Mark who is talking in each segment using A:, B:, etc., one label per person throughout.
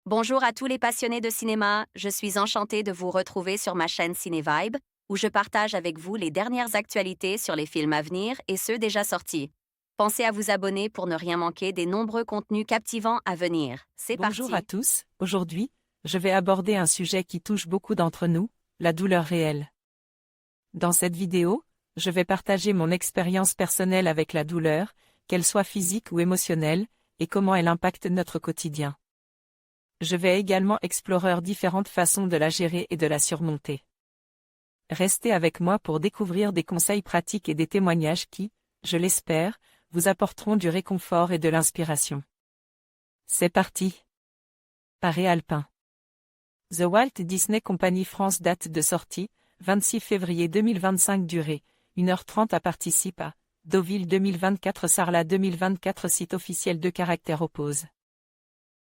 A: Bonjour à tous les passionnés de cinéma, je suis enchantée de vous retrouver sur ma chaîne CinéVibe, où je partage avec vous les dernières actualités sur les films à venir et ceux déjà sortis. Pensez à vous abonner pour ne rien manquer des nombreux contenus captivants à venir. C'est
B: Bonjour à
A: parti!
B: tous, aujourd'hui, je vais aborder un sujet qui touche beaucoup d'entre nous, la douleur réelle. Dans cette vidéo, je vais partager mon expérience personnelle avec la douleur, qu'elle soit physique ou émotionnelle, et comment elle impacte notre quotidien. Je vais également explorer différentes façons de la gérer et de la surmonter. Restez avec moi pour découvrir des conseils pratiques et des témoignages qui, je l'espère, vous apporteront du réconfort et de l'inspiration. C'est parti! Paris Alpin. The Walt Disney Company France. Date de sortie, 26 février 2025. Durée, 1h30. À participe à Deauville 2024. Sarlat 2024. Site officiel. De caractère oppose.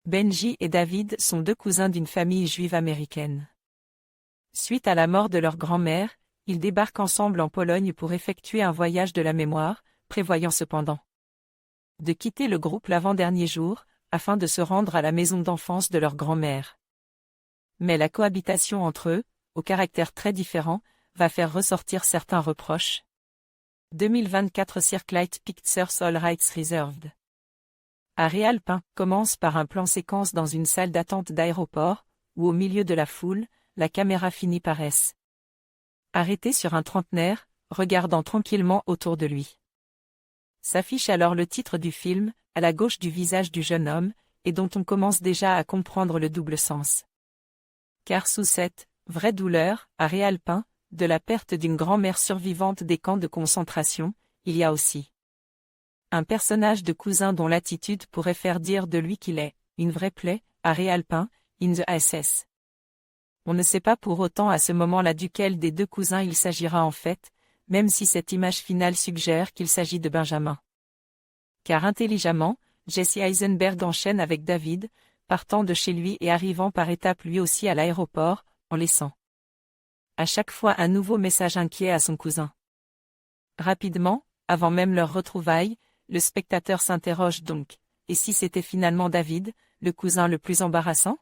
B: Benji et David sont deux cousins d'une famille juive américaine. Suite à la mort de leur grand-mère, ils débarquent ensemble en Pologne pour effectuer un voyage de la mémoire, prévoyant cependant de quitter le groupe l'avant-dernier jour, afin de se rendre à la maison d'enfance de leur grand-mère. Mais la cohabitation entre eux, au caractère très différent, va faire ressortir certains reproches. 2024. Circlight Pictures. All Rights Reserved. Paris Alpin commence par un plan séquence dans une salle d'attente d'aéroport, où au milieu de la foule, la caméra finit par arrêtée sur un trentenaire, regardant tranquillement autour de lui. S'affiche alors le titre du film, à la gauche du visage du jeune homme, et dont on commence déjà à comprendre le double sens. Car sous cette vraie douleur, Paris Alpin, de la perte d'une grand-mère survivante des camps de concentration, il y a aussi un personnage de cousin dont l'attitude pourrait faire dire de lui qu'il est une vraie plaie, Paris Alpin, in the SS. On ne sait pas pour autant à ce moment-là duquel des deux cousins il s'agira en fait, même si cette image finale suggère qu'il s'agit de Benjamin. Car intelligemment, Jesse Eisenberg enchaîne avec David, partant de chez lui et arrivant par étapes lui aussi à l'aéroport, en laissant à chaque fois un nouveau message inquiet à son cousin. Rapidement, avant même leur retrouvaille, le spectateur s'interroge donc, et si c'était finalement David, le cousin le plus embarrassant?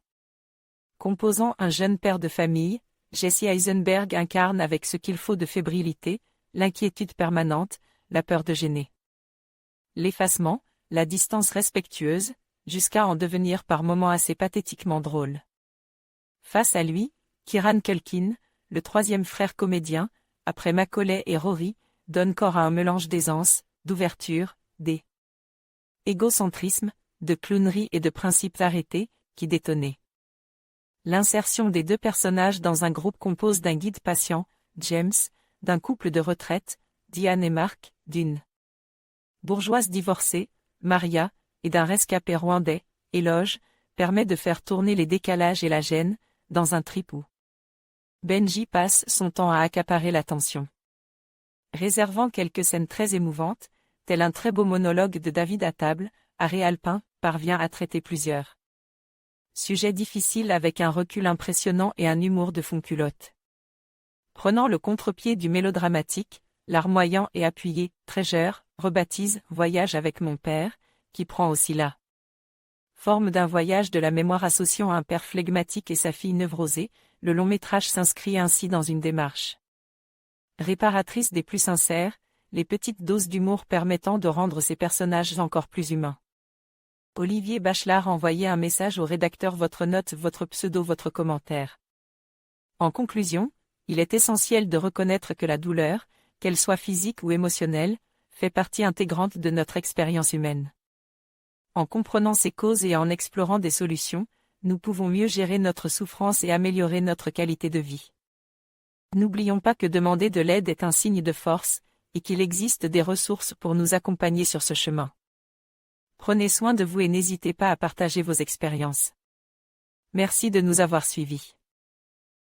B: Composant un jeune père de famille, Jesse Eisenberg incarne avec ce qu'il faut de fébrilité, l'inquiétude permanente, la peur de gêner. L'effacement, la distance respectueuse, jusqu'à en devenir par moments assez pathétiquement drôle. Face à lui, Kieran Culkin, le troisième frère comédien, après Macaulay et Rory, donne corps à un mélange d'aisance, d'ouverture, d'égocentrisme, de clownerie et de principes arrêtés, qui détonnaient. L'insertion des deux personnages dans un groupe compose d'un guide patient, James, d'un couple de retraite, Diane et Mark, d'une bourgeoise divorcée, Maria, et d'un rescapé rwandais, Éloge, permet de faire tourner les décalages et la gêne, dans un trip où Benji passe son temps à accaparer l'attention. Réservant quelques scènes très émouvantes, tel un très beau monologue de David à table, Paris Alpin parvient à traiter plusieurs sujets difficiles avec un recul impressionnant et un humour de fond-culotte. Prenant le contre-pied du mélodramatique, larmoyant et appuyé, Treasure, rebaptise Voyage avec mon père, qui prend aussi la forme d'un voyage de la mémoire associant un père flegmatique et sa fille névrosée, le long-métrage s'inscrit ainsi dans une démarche réparatrice des plus sincères, les petites doses d'humour permettant de rendre ces personnages encore plus humains. Olivier Bachelard envoyait un message au rédacteur: votre note, votre pseudo, votre commentaire. En conclusion, il est essentiel de reconnaître que la douleur, qu'elle soit physique ou émotionnelle, fait partie intégrante de notre expérience humaine. En comprenant ses causes et en explorant des solutions, nous pouvons mieux gérer notre souffrance et améliorer notre qualité de vie. N'oublions pas que demander de l'aide est un signe de force, et qu'il existe des ressources pour nous accompagner sur ce chemin. Prenez soin de vous et n'hésitez pas à partager vos expériences. Merci de nous avoir suivis.